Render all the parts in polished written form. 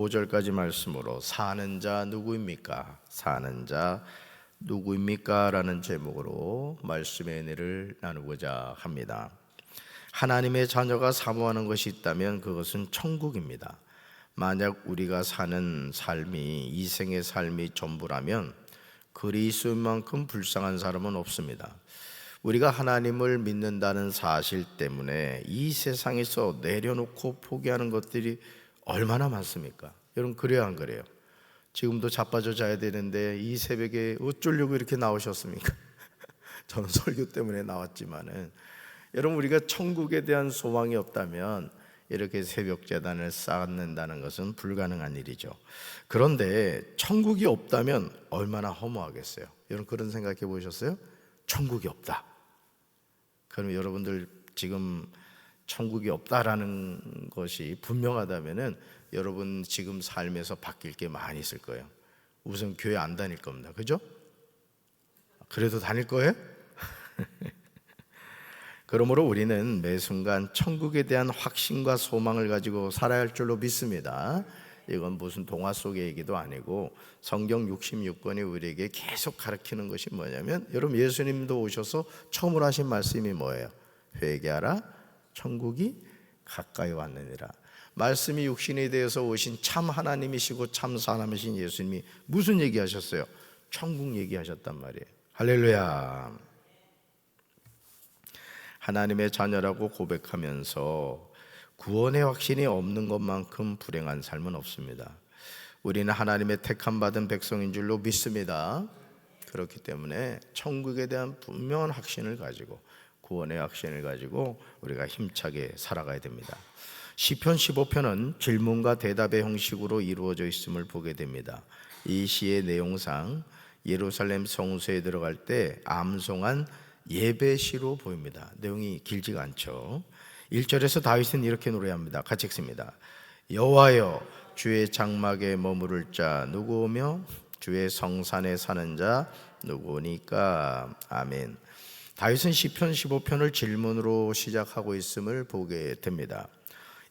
5절까지 말씀으로 사는 자 누구입니까? 사는 자 누구입니까? 라는 제목으로 말씀의 은혜를 나누고자 합니다. 하나님의 자녀가 사모하는 것이 있다면 그것은 천국입니다. 만약 우리가 사는 삶이 이 생의 삶이 전부라면 그리스도만큼 불쌍한 사람은 없습니다. 우리가 하나님을 믿는다는 사실 때문에 이 세상에서 내려놓고 포기하는 것들이 얼마나 많습니까? 여러분 그래요 안 그래요? 지금도 자빠져 자야 되는데 이 새벽에 어쩌려고 이렇게 나오셨습니까? 저는 설교 때문에 나왔지만은 여러분 우리가 천국에 대한 소망이 없다면 이렇게 새벽 제단을 쌓는다는 것은 불가능한 일이죠. 그런데 천국이 없다면 얼마나 허무하겠어요. 여러분 그런 생각해 보셨어요? 천국이 없다. 그럼 여러분들 지금 천국이 없다라는 것이 분명하다면은 여러분 지금 삶에서 바뀔 게 많이 있을 거예요. 우선 교회 안 다닐 겁니다. 그죠? 그래도 다닐 거예요? 그러므로 우리는 매 순간 천국에 대한 확신과 소망을 가지고 살아야 할 줄로 믿습니다. 이건 무슨 동화 속의 얘기도 아니고 성경 66권이 우리에게 계속 가르치는 것이 뭐냐면 여러분 예수님도 오셔서 처음으로 하신 말씀이 뭐예요? 회개하라 천국이 가까이 왔느니라. 말씀이 육신에 대해서 오신 참 하나님이시고 참 사람이신 예수님이 무슨 얘기하셨어요? 천국 얘기하셨단 말이에요. 할렐루야. 하나님의 자녀라고 고백하면서 구원의 확신이 없는 것만큼 불행한 삶은 없습니다. 우리는 하나님의 택함 받은 백성인 줄로 믿습니다. 그렇기 때문에 천국에 대한 분명한 확신을 가지고 구원의 확신을 가지고 우리가 힘차게 살아가야 됩니다. 시편 15편은 질문과 대답의 형식으로 이루어져 있음을 보게 됩니다. 이 시의 내용상 예루살렘 성소에 들어갈 때 암송한 예배시로 보입니다. 내용이 길지가 않죠. 1절에서 다윗은 이렇게 노래합니다. 같이 읽습니다. 여호와여 주의 장막에 머무를 자 누구오며 주의 성산에 사는 자 누구니까. 아멘. 다윗은 시편 15편을 질문으로 시작하고 있음을 보게 됩니다.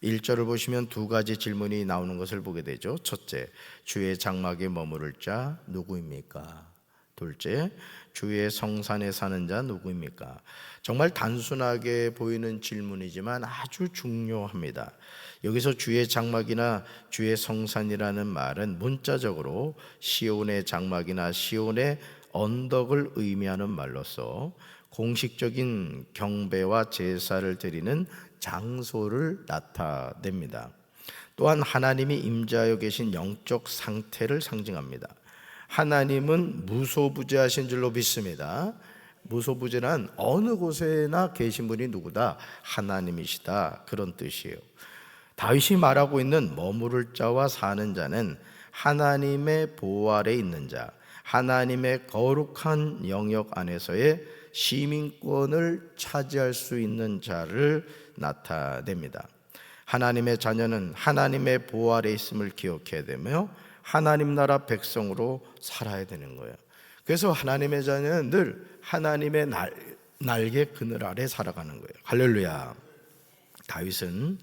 1절을 보시면 두 가지 질문이 나오는 것을 보게 되죠. 첫째, 주의 장막에 머무를 자 누구입니까? 둘째, 주의 성산에 사는 자 누구입니까? 정말 단순하게 보이는 질문이지만 아주 중요합니다. 여기서 주의 장막이나 주의 성산이라는 말은 문자적으로 시온의 장막이나 시온의 언덕을 의미하는 말로서 공식적인 경배와 제사를 드리는 장소를 나타냅니다. 또한 하나님이 임재하여 계신 영적 상태를 상징합니다. 하나님은 무소부재하신 줄로 믿습니다. 무소부재란 어느 곳에나 계신 분이 누구다? 하나님이시다. 그런 뜻이에요. 다윗이 말하고 있는 머무를 자와 사는 자는 하나님의 보호 아래 있는 자, 하나님의 거룩한 영역 안에서의 시민권을 차지할 수 있는 자를 나타냅니다. 하나님의 자녀는 하나님의 보호 아래 있음을 기억해야 되며 하나님 나라 백성으로 살아야 되는 거예요. 그래서 하나님의 자녀는 늘 하나님의 날개 그늘 아래 살아가는 거예요. 할렐루야. 다윗은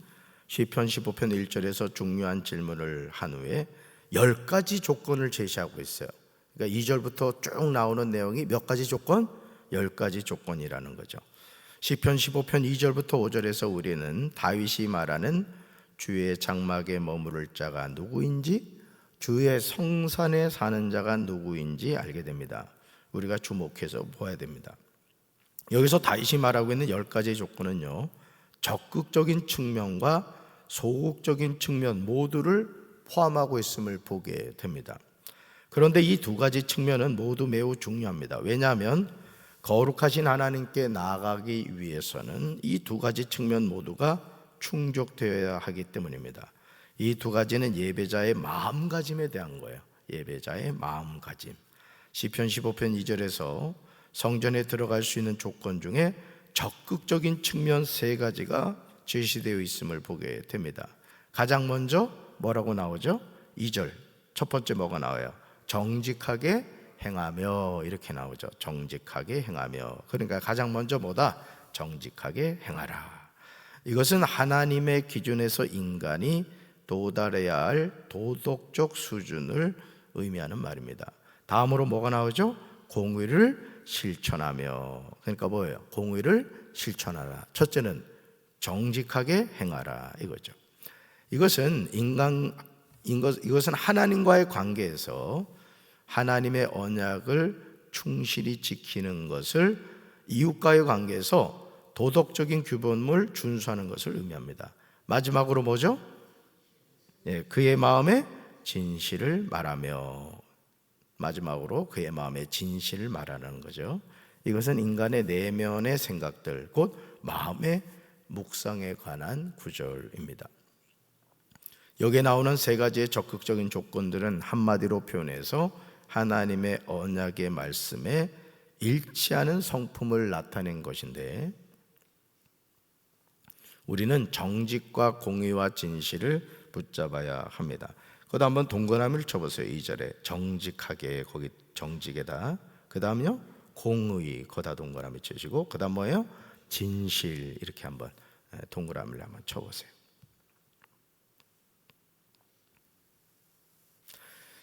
시편 15편 1절에서 중요한 질문을 한 후에 10가지 조건을 제시하고 있어요. 그러니까 2절부터 쭉 나오는 내용이 몇 가지 조건? 10가지 조건이라는 거죠. 시편 15편 2절부터 5절에서 우리는 다윗이 말하는 주의 장막에 머무를 자가 누구인지, 주의 성산에 사는 자가 누구인지 알게 됩니다. 우리가 주목해서 보아야 됩니다. 여기서 다윗이 말하고 있는 10가지 조건은요, 적극적인 측면과 소극적인 측면 모두를 포함하고 있음을 보게 됩니다. 그런데 이 두 가지 측면은 모두 매우 중요합니다. 왜냐하면 거룩하신 하나님께 나아가기 위해서는 이 두 가지 측면 모두가 충족되어야 하기 때문입니다. 이 두 가지는 예배자의 마음가짐에 대한 거예요. 예배자의 마음가짐. 시편 15편 2절에서 성전에 들어갈 수 있는 조건 중에 적극적인 측면 3가지가 제시되어 있음을 보게 됩니다. 가장 먼저 뭐라고 나오죠? 2절 첫 번째 뭐가 나와요? 정직하게 행하며 이렇게 나오죠. 정직하게 행하며. 그러니까 가장 먼저 뭐다? 정직하게 행하라. 이것은 하나님의 기준에서 인간이 도달해야 할 도덕적 수준을 의미하는 말입니다. 다음으로 뭐가 나오죠? 공의를 실천하며. 그러니까 뭐예요? 공의를 실천하라. 첫째는 정직하게 행하라 이거죠. 이것은 이것은 하나님과의 관계에서 하나님의 언약을 충실히 지키는 것을 이웃과의 관계에서 도덕적인 규범을 준수하는 것을 의미합니다. 마지막으로 뭐죠? 그의 마음에 진실을 말하며. 마지막으로 그의 마음에 진실을 말하는 거죠. 이것은 인간의 내면의 생각들, 곧 마음의 묵상에 관한 구절입니다. 여기에 나오는 세 가지의 적극적인 조건들은 한마디로 표현해서 하나님의 언약의 말씀에 일치하는 성품을 나타낸 것인데, 우리는 정직과 공의와 진실을 붙잡아야 합니다. 그다음 한번 동그라미를 쳐보세요. 2절에 정직하게, 거기 정직에다, 그 다음요 공의, 거다 동그라미 치시고, 그 다음 뭐예요? 진실. 이렇게 한번 동그라미를 한번 쳐보세요.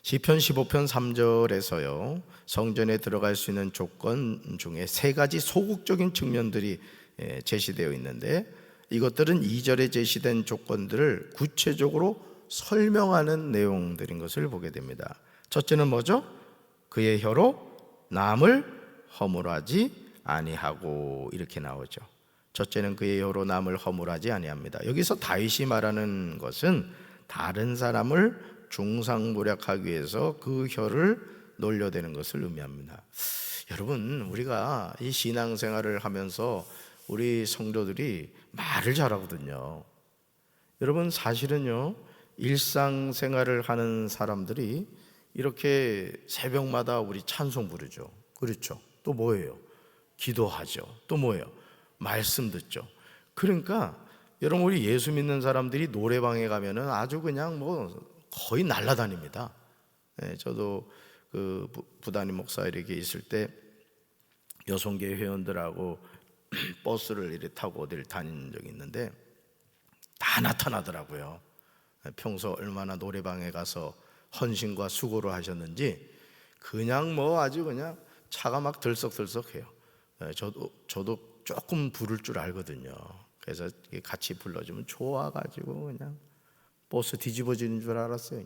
시편 15편 3절에서요 성전에 들어갈 수 있는 조건 중에 세 가지 소극적인 측면들이 제시되어 있는데, 이것들은 2절에 제시된 조건들을 구체적으로 설명하는 내용들인 것을 보게 됩니다. 첫째는 뭐죠? 그의 혀로 남을 허물하지 아니하고, 이렇게 나오죠. 첫째는 그의 혀로 남을 허물하지 아니합니다. 여기서 다윗이 말하는 것은 다른 사람을 중상모략하기 위해서 그 혀를 놀려대는 것을 의미합니다. 여러분, 우리가 이 신앙생활을 하면서 우리 성도들이 말을 잘하거든요. 여러분, 사실은요 일상생활을 하는 사람들이 이렇게 새벽마다 우리 찬송 부르죠. 그렇죠. 또 뭐예요? 기도하죠. 또 뭐예요? 말씀 듣죠. 그러니까 여러분, 우리 예수 믿는 사람들이 노래방에 가면은 아주 그냥 뭐 거의 날아다닙니다. 저도 그 부단임 목사 이렇게 있을 때 여성계 회원들하고 버스를 이렇게 타고 어디를 다닌 적이 있는데 다 나타나더라고요. 평소 얼마나 노래방에 가서 헌신과 수고를 하셨는지 그냥 뭐 아주 그냥 차가 막 들썩들썩해요. 저도 조금 부를 줄 알거든요. 그래서 같이 불러주면 좋아가지고 그냥 버스 뒤집어지는 줄 알았어요.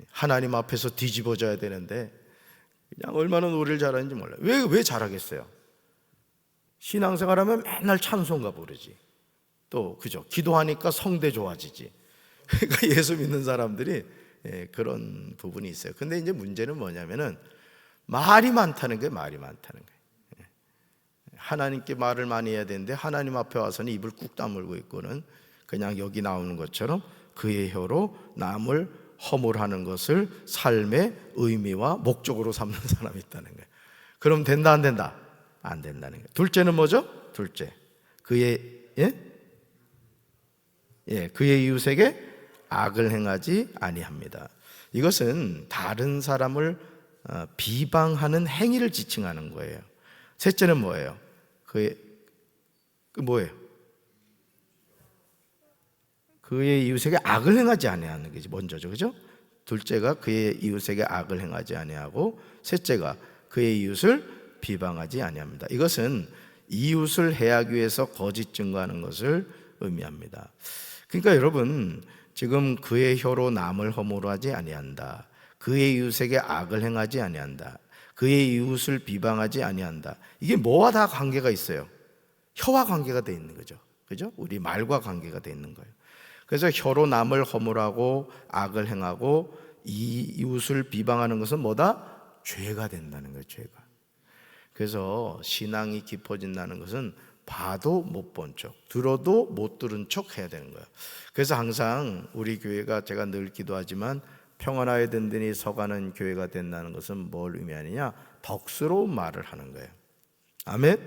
하나님 앞에서 뒤집어져야 되는데 그냥 얼마나 노래를 잘하는지 몰라요. 왜 잘하겠어요? 신앙생활하면 맨날 찬송가 부르지. 또 그죠? 기도하니까 성대 좋아지지. 그러니까 예수 믿는 사람들이 그런 부분이 있어요. 근데 이제 문제는 뭐냐면은 말이 많다는 거예요. 말이 많다는 거예요. 하나님께 말을 많이 해야 되는데 하나님 앞에 와서는 입을 꾹 다물고 있고는 그냥 여기 나오는 것처럼 그의 혀로 남을 허물하는 것을 삶의 의미와 목적으로 삼는 사람이 있다는 거예요. 그럼 된다 안 된다? 안 된다는 거예요. 둘째는 뭐죠? 둘째, 그의 그의 이웃에게 악을 행하지 아니합니다. 이것은 다른 사람을 비방하는 행위를 지칭하는 거예요. 셋째는 뭐예요? 그의 이웃에게 악을 행하지 아니하는 것이 먼저죠, 그죠? 둘째가 그의 이웃에게 악을 행하지 아니하고, 셋째가 그의 이웃을 비방하지 아니합니다. 이것은 이웃을 해하기 위해서 거짓 증거하는 것을 의미합니다. 그러니까 여러분, 지금 그의 혀로 남을 허물하지 아니한다, 그의 이웃에게 악을 행하지 아니한다, 그의 이웃을 비방하지 아니한다, 이게 뭐와 다 관계가 있어요? 혀와 관계가 돼 있는 거죠, 그죠? 우리 말과 관계가 돼 있는 거예요. 그래서 혀로 남을 허물하고 악을 행하고 이웃을 비방하는 것은 뭐다? 죄가 된다는 거예요, 죄가. 그래서 신앙이 깊어진다는 것은 봐도 못 본 척, 들어도 못 들은 척 해야 되는 거예요. 그래서 항상 우리 교회가, 제가 늘 기도하지만 평안하여 든든히 서가는 교회가 된다는 것은 뭘 의미하느냐? 덕스러운 말을 하는 거예요. 아멘?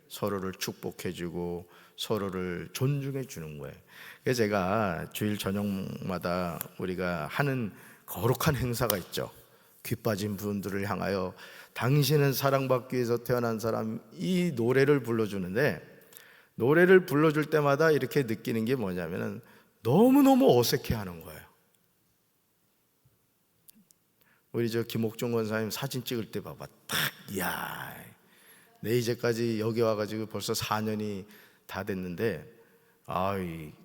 서로를 축복해주고 서로를 존중해 주는 거예요. 그래서 제가 주일 저녁마다 우리가 하는 거룩한 행사가 있죠. 귀 빠진 분들을 향하여 당신은 사랑받기 위해서 태어난 사람, 이 노래를 불러주는데, 노래를 불러줄 때마다 이렇게 느끼는 게 뭐냐면은 너무너무 어색해하는 거예요. 우리 김옥종 권사님 사진 찍을 때 봐봐. 딱, 이야, 내 이제까지 여기 와가지고 벌써 4년이 다 됐는데,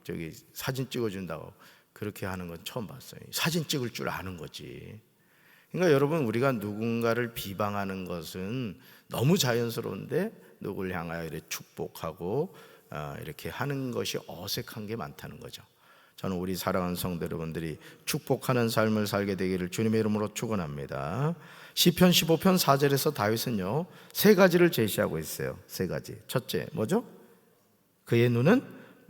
저기 사진 찍어준다고 그렇게 하는 건 처음 봤어요. 사진 찍을 줄 아는 거지. 그러니까 여러분, 우리가 누군가를 비방하는 것은 너무 자연스러운데 누구를 향하여 이렇게 축복하고 이렇게 하는 것이 어색한 게 많다는 거죠. 저는 우리 사랑하는 성도 여러분들이 축복하는 삶을 살게 되기를 주님의 이름으로 축원합니다. 시편 15편 4절에서 다윗은요, 세 가지를 제시하고 있어요. 세 가지. 첫째 뭐죠? 그의 눈은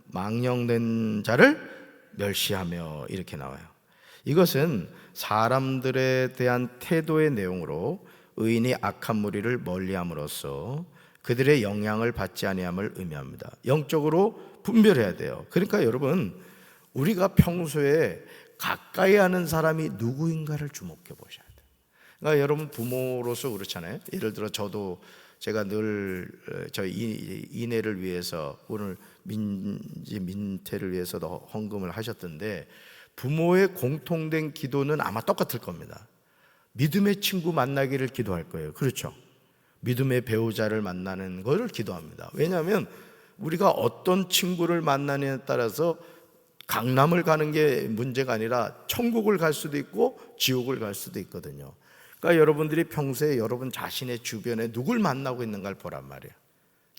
망령된 자를 멸시하며, 이렇게 나와요. 이것은 사람들에 대한 태도의 내용으로 의인이 악한 무리를 멀리함으로써 그들의 영향을 받지 아니함을 의미합니다. 영적으로 분별해야 돼요. 그러니까 여러분, 우리가 평소에 가까이 하는 사람이 누구인가를 주목해 보셔야 돼요. 그러니까 여러분, 부모로서 그렇잖아요. 예를 들어 제가 늘 저희 이내를 위해서, 오늘 민태를 위해서도 헌금을 하셨던데, 부모의 공통된 기도는 아마 똑같을 겁니다. 믿음의 친구 만나기를 기도할 거예요. 그렇죠? 믿음의 배우자를 만나는 것을 기도합니다. 왜냐하면 우리가 어떤 친구를 만나느냐에 따라서 강남을 가는 게 문제가 아니라 천국을 갈 수도 있고 지옥을 갈 수도 있거든요. 그러니까 여러분들이 평소에 여러분 자신의 주변에 누굴 만나고 있는가를 보란 말이에요.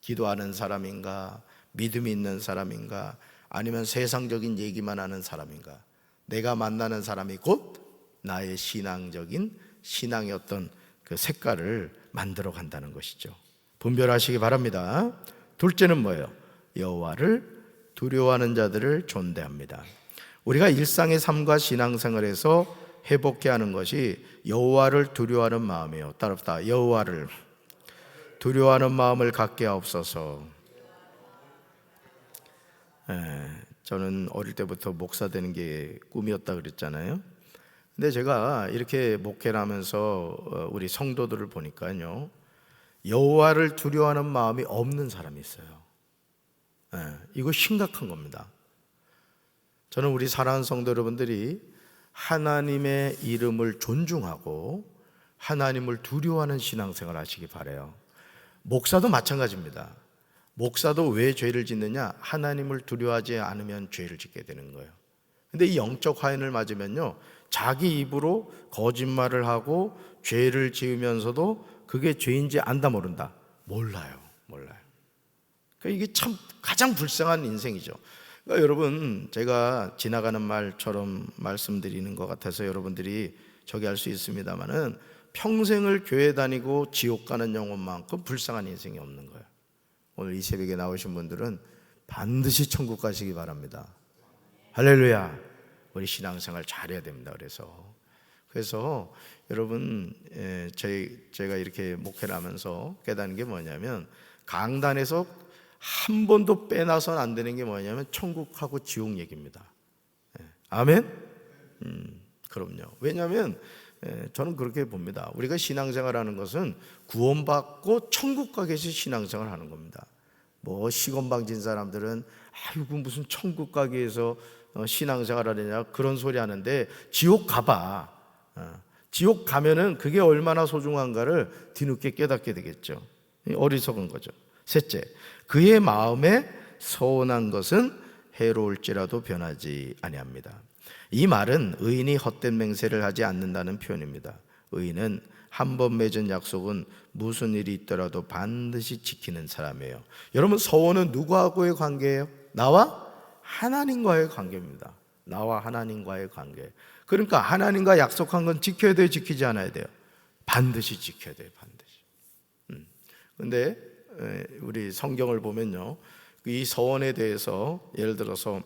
기도하는 사람인가, 믿음이 있는 사람인가, 아니면 세상적인 얘기만 하는 사람인가. 내가 만나는 사람이 곧 나의 신앙의 어떤 그 색깔을 만들어 간다는 것이죠. 분별하시기 바랍니다. 둘째는 뭐예요? 여호와를 두려워하는 자들을 존대합니다. 우리가 일상의 삶과 신앙생활에서 회복해야 하는 것이 여호와를 두려워하는 마음이에요. 따라합시다. 여호와를 두려워하는 마음을 갖게 하옵소서. 저는 어릴 때부터 목사 되는 게 꿈이었다 그랬잖아요. 근데 제가 이렇게 목회를 하면서 우리 성도들을 보니까요, 여호와를 두려워하는 마음이 없는 사람이 있어요. 이거 심각한 겁니다. 저는 우리 사랑하는 성도 여러분들이 하나님의 이름을 존중하고 하나님을 두려워하는 신앙생활을 하시기 바라요. 목사도 마찬가지입니다. 목사도 왜 죄를 짓느냐? 하나님을 두려워하지 않으면 죄를 짓게 되는 거예요. 근데 이 영적 화인을 맞으면요, 자기 입으로 거짓말을 하고 죄를 지으면서도 그게 죄인지 안다 모른다? 몰라요. 그러니까 이게 참 가장 불쌍한 인생이죠. 그러니까 여러분, 제가 지나가는 말처럼 말씀드리는 것 같아서 여러분들이 저기 할 수 있습니다만은, 평생을 교회 다니고 지옥 가는 영혼만큼 불쌍한 인생이 없는 거예요. 오늘 이 새벽에 나오신 분들은 반드시 천국 가시기 바랍니다. 할렐루야. 우리 신앙생활 잘해야 됩니다. 그래서 여러분, 제가 이렇게 목회를 하면서 깨닫는 게 뭐냐면, 강단에서 한 번도 빼놔서는 안 되는 게 뭐냐면 천국하고 지옥 얘기입니다. 아멘? 그럼요. 왜냐하면 저는 그렇게 봅니다. 우리가 신앙생활하는 것은 구원받고 천국 가 계신 신앙생활을 하는 겁니다. 뭐 시건방진 사람들은 아이고 무슨 천국 가기 위해서 신앙생활 하느냐 그런 소리 하는데, 지옥 가봐. 지옥 가면은 그게 얼마나 소중한가를 뒤늦게 깨닫게 되겠죠. 어리석은 거죠. 셋째, 그의 마음에 서운한 것은 해로울지라도 변하지 아니합니다. 이 말은 의인이 헛된 맹세를 하지 않는다는 표현입니다. 의인은 한 번 맺은 약속은 무슨 일이 있더라도 반드시 지키는 사람이에요. 여러분, 서원은 누구하고의 관계예요? 나와 하나님과의 관계입니다. 나와 하나님과의 관계. 그러니까 하나님과 약속한 건 지켜야 돼요, 지키지 않아야 돼요? 반드시 지켜야 돼요, 반드시. 근데 우리 성경을 보면요, 이 서원에 대해서 예를 들어서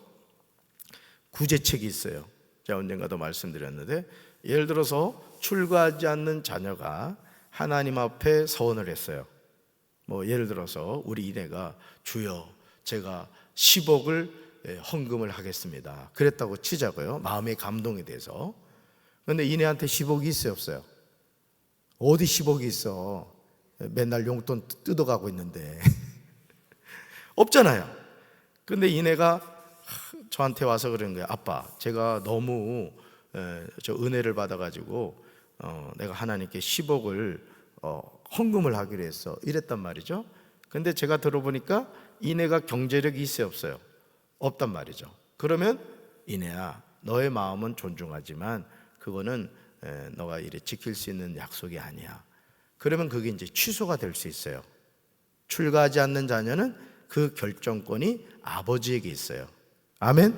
구제책이 있어요. 제가 언젠가도 말씀드렸는데, 예를 들어서 출가하지 않는 자녀가 하나님 앞에 서원을 했어요. 뭐 예를 들어서 우리 이내가 주여 제가 10억을 헌금을 하겠습니다 그랬다고 치자고요. 마음의 감동에 대해서. 그런데 이내한테 10억이 있어요, 없어요? 어디 10억이 있어? 맨날 용돈 뜯어가고 있는데 없잖아요. 근데 이내가 저한테 와서 그러는 거예요. 아빠, 제가 너무 저 은혜를 받아가지고 내가 하나님께 10억을 헌금을 하기로 했어, 이랬단 말이죠. 근데 제가 들어보니까 이내가 경제력이 있어요, 없어요? 없단 말이죠. 그러면 이내야, 너의 마음은 존중하지만 그거는 너가 이래 지킬 수 있는 약속이 아니야. 그러면 그게 이제 취소가 될 수 있어요. 출가하지 않는 자녀는 그 결정권이 아버지에게 있어요. 아멘.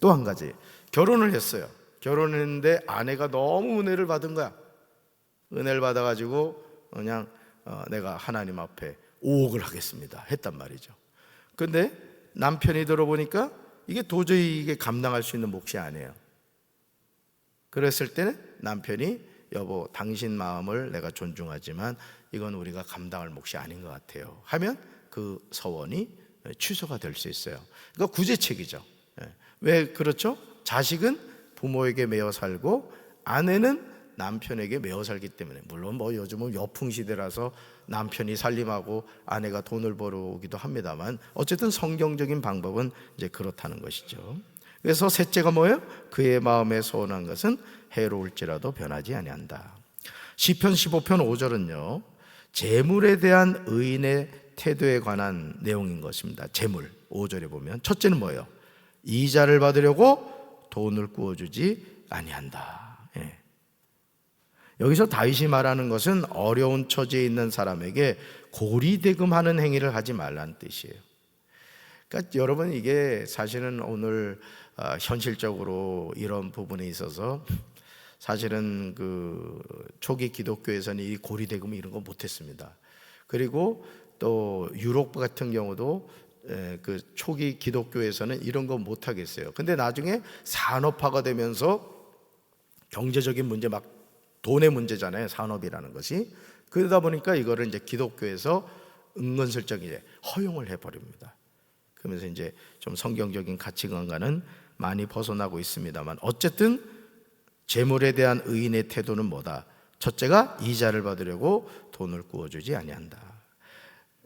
또 한 가지, 결혼을 했어요. 결혼했는데 아내가 너무 은혜를 받은 거야. 은혜를 받아가지고 그냥 내가 하나님 앞에 5억을 하겠습니다 했단 말이죠. 근데 남편이 들어보니까 이게 도저히 이게 감당할 수 있는 몫이 아니에요. 그랬을 때는 남편이, 여보, 당신 마음을 내가 존중하지만 이건 우리가 감당할 몫이 아닌 것 같아요 하면 그 서원이 취소가 될 수 있어요. 그러니까 구제책이죠. 왜 그렇죠? 자식은 부모에게 매어 살고 아내는 남편에게 매어 살기 때문에. 물론 뭐 요즘은 여풍 시대라서 남편이 살림하고 아내가 돈을 벌어오기도 합니다만 어쨌든 성경적인 방법은 이제 그렇다는 것이죠. 그래서 셋째가 뭐예요? 그의 마음에 소원한 것은 해로울지라도 변하지 아니한다. 시편 15편 5절은요, 재물에 대한 의인의 태도에 관한 내용인 것입니다. 재물 5절에 보면 첫째는 뭐예요? 이자를 받으려고 돈을 꾸어주지 아니한다. 여기서 다윗이 말하는 것은 어려운 처지에 있는 사람에게 고리대금하는 행위를 하지 말라는 뜻이에요. 그러니까 여러분, 이게 사실은 오늘 현실적으로 이런 부분에 있어서 사실은 그 초기 기독교에서는 이 고리대금 이런 거 못했습니다. 그리고 또 유럽 같은 경우도 그 초기 기독교에서는 이런 거 못하겠어요. 근데 나중에 산업화가 되면서 경제적인 문제, 막 돈의 문제잖아요, 산업이라는 것이. 그러다 보니까 이거를 이제 기독교에서 은근슬쩍 이제 허용을 해버립니다. 그러면서 이제 좀 성경적인 가치관과는 많이 벗어나고 있습니다만 어쨌든 재물에 대한 의인의 태도는 뭐다? 첫째가 이자를 받으려고 돈을 꾸어주지 아니한다.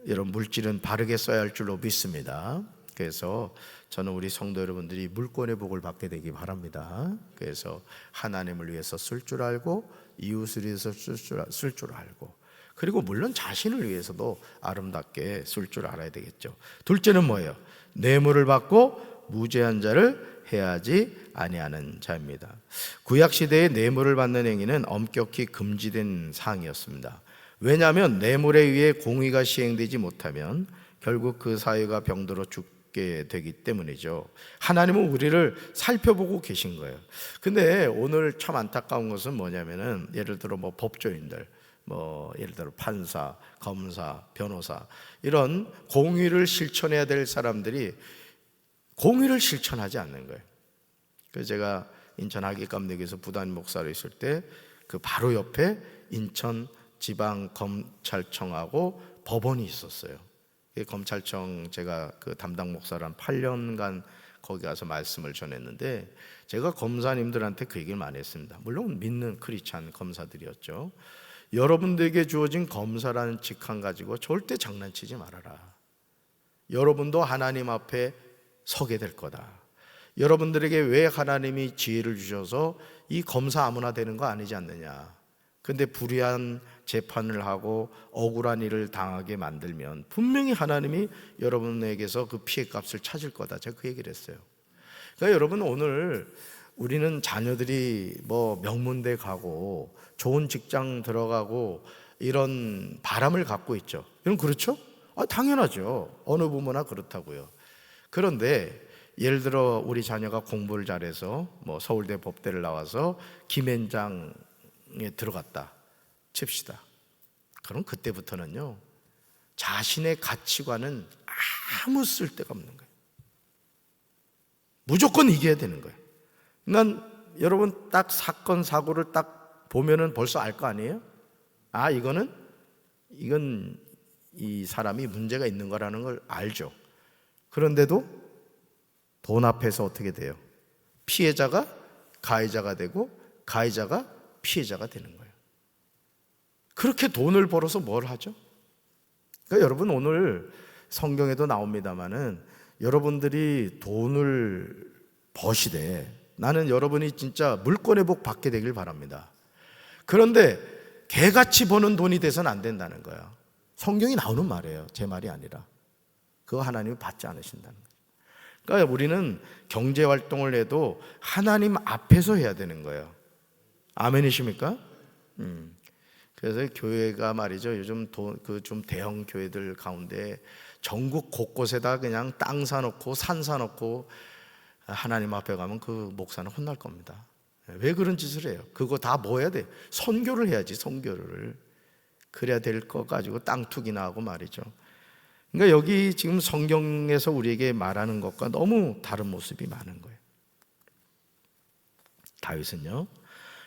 여러분, 물질은 바르게 써야 할 줄로 믿습니다. 그래서 저는 우리 성도 여러분들이 물권의 복을 받게 되기 바랍니다. 그래서 하나님을 위해서 쓸 줄 알고 이웃을 위해서 쓸 줄 알고, 그리고 물론 자신을 위해서도 아름답게 쓸 줄 알아야 되겠죠. 둘째는 뭐예요? 뇌물을 받고 무죄한 자를 해하지 아니하는 자입니다. 구약 시대에 뇌물을 받는 행위는 엄격히 금지된 사항이었습니다. 왜냐하면 뇌물에 의해 공의가 시행되지 못하면 결국 그 사회가 병들어 죽게 되기 때문이죠. 하나님은 우리를 살펴보고 계신 거예요. 근데 오늘 참 안타까운 것은 뭐냐면은, 예를 들어 뭐 법조인들, 뭐 예를 들어 판사, 검사, 변호사, 이런 공의를 실천해야 될 사람들이 공의를 실천하지 않는 거예요. 그래서 제가 인천 하객감역에서 부담 목사로 있을 때 그 바로 옆에 인천 지방검찰청하고 법원이 있었어요. 검찰청, 제가 그 담당 목사로 한 8년간 거기 가서 말씀을 전했는데, 제가 검사님들한테 그 얘기를 많이 했습니다. 물론 믿는 크리스찬 검사들이었죠. 여러분들에게 주어진 검사라는 직함 가지고 절대 장난치지 말아라. 여러분도 하나님 앞에 서게 될 거다. 여러분들에게 왜 하나님이 지혜를 주셔서 이 검사 아무나 되는 거 아니지 않느냐. 근데 불의한 재판을 하고 억울한 일을 당하게 만들면 분명히 하나님이 여러분에게서 그 피해값을 찾을 거다. 제가 그 얘기를 했어요. 그러니까 여러분, 오늘 우리는 자녀들이 뭐 명문대 가고 좋은 직장 들어가고 이런 바람을 갖고 있죠. 여러분, 그렇죠? 당연하죠. 어느 부모나 그렇다고요. 그런데 예를 들어 우리 자녀가 공부를 잘해서 뭐 서울대 법대를 나와서 김앤장에 들어갔다 칩시다. 그럼 그때부터는요, 자신의 가치관은 아무 쓸데가 없는 거예요. 무조건 이겨야 되는 거예요. 그러니까 여러분, 딱 사건 사고를 딱 보면은 벌써 알 거 아니에요? 이건 이 사람이 문제가 있는 거라는 걸 알죠. 그런데도 돈 앞에서 어떻게 돼요? 피해자가 가해자가 되고 가해자가 피해자가 되는 거예요. 그렇게 돈을 벌어서 뭘 하죠? 그러니까 여러분, 오늘 성경에도 나옵니다마는 여러분들이 돈을 벗이 돼. 나는 여러분이 진짜 물권의 복 받게 되길 바랍니다. 그런데 개같이 버는 돈이 돼서는 안 된다는 거야. 성경이 나오는 말이에요. 제 말이 아니라. 그거 하나님이 받지 않으신다는 거예요. 그러니까 우리는 경제활동을 해도 하나님 앞에서 해야 되는 거예요. 아멘이십니까? 그래서 교회가 말이죠, 요즘 좀 대형 교회들 가운데 전국 곳곳에다 그냥 땅 사놓고 산 사놓고 하나님 앞에 가면 그 목사는 혼날 겁니다. 왜 그런 짓을 해요? 그거 다 뭐 해야 돼? 선교를 해야지, 선교를. 그래야 될 거 가지고 땅 투기나 하고 말이죠. 그러니까 여기 지금 성경에서 우리에게 말하는 것과 너무 다른 모습이 많은 거예요. 다윗은요,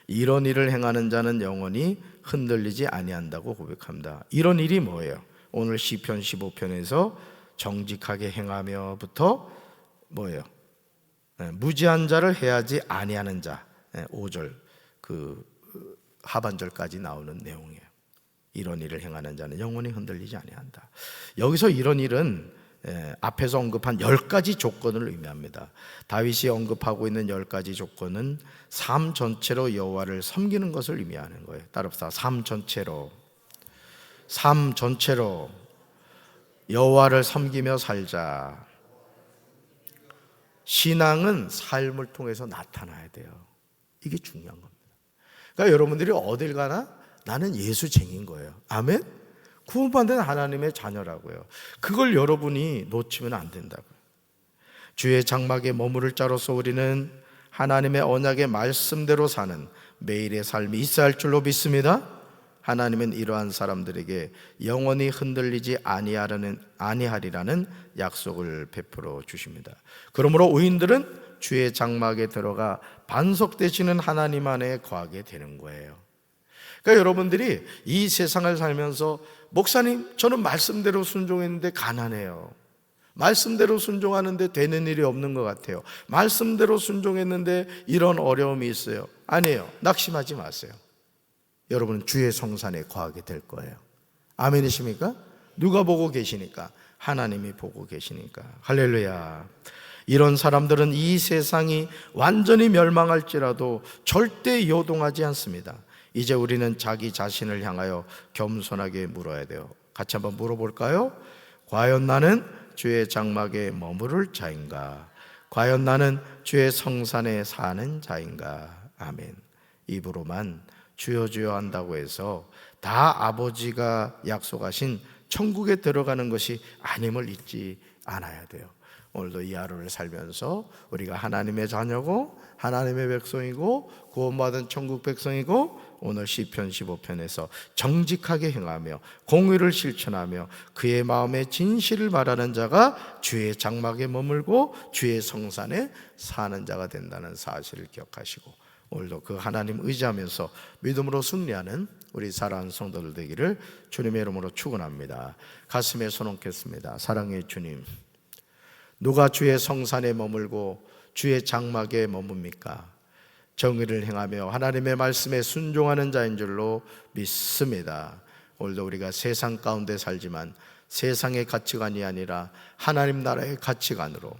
이런 일을 행하는 자는 영원히 흔들리지 아니한다고 고백합니다. 이런 일이 뭐예요? 오늘 시편 15편에서 정직하게 행하며부터 뭐예요? 무지한 자를 해하지 아니하는 자, 5절 그 하반절까지 나오는 내용이에요. 이런 일을 행하는 자는 영원히 흔들리지 아니한다. 여기서 이런 일은 앞에서 언급한 10가지 조건을 의미합니다. 다윗이 언급하고 있는 10가지 조건은 삶 전체로 여호와를 섬기는 것을 의미하는 거예요. 따라서 삶 전체로 여호와를 섬기며 살자. 신앙은 삶을 통해서 나타나야 돼요. 이게 중요한 겁니다. 그러니까 여러분들이 어딜 가나 나는 예수쟁이인 거예요. 아멘? 구원받은 하나님의 자녀라고요. 그걸 여러분이 놓치면 안 된다고요. 주의 장막에 머무를 자로서 우리는 하나님의 언약의 말씀대로 사는 매일의 삶이 있어야 할 줄로 믿습니다. 하나님은 이러한 사람들에게 영원히 흔들리지 아니하리라는 약속을 베풀어 주십니다. 그러므로 의인들은 주의 장막에 들어가 반석되시는 하나님 안에 거하게 되는 거예요. 그러니까 여러분들이 이 세상을 살면서 목사님, 저는 말씀대로 순종했는데 가난해요. 말씀대로 순종하는데 되는 일이 없는 것 같아요. 말씀대로 순종했는데 이런 어려움이 있어요. 아니에요. 낙심하지 마세요. 여러분은 주의 성산에 거하게 될 거예요. 아멘이십니까? 누가 보고 계시니까? 하나님이 보고 계시니까. 할렐루야. 이런 사람들은 이 세상이 완전히 멸망할지라도 절대 요동하지 않습니다. 이제 우리는 자기 자신을 향하여 겸손하게 물어야 돼요. 같이 한번 물어볼까요? 과연 나는 주의 장막에 머무를 자인가? 과연 나는 주의 성산에 사는 자인가? 아멘. 입으로만 주여 주여 한다고 해서 다 아버지가 약속하신 천국에 들어가는 것이 아님을 잊지 않아야 돼요. 오늘도 이 하루를 살면서 우리가 하나님의 자녀고 하나님의 백성이고 구원받은 천국 백성이고 오늘 시편 15편에서 정직하게 행하며 공의를 실천하며 그의 마음에 진실을 말하는 자가 주의 장막에 머물고 주의 성산에 사는 자가 된다는 사실을 기억하시고 오늘도 그 하나님 의지하면서 믿음으로 승리하는 우리 사랑하는 성도들 되기를 주님의 이름으로 축원합니다. 가슴에 손 얹겠습니다. 사랑의 주님, 누가 주의 성산에 머물고 주의 장막에 머뭅니까? 정의를 행하며 하나님의 말씀에 순종하는 자인 줄로 믿습니다. 오늘도 우리가 세상 가운데 살지만 세상의 가치관이 아니라 하나님 나라의 가치관으로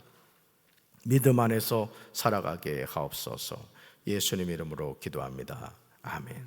믿음 안에서 살아가게 하옵소서. 예수님 이름으로 기도합니다. 아멘.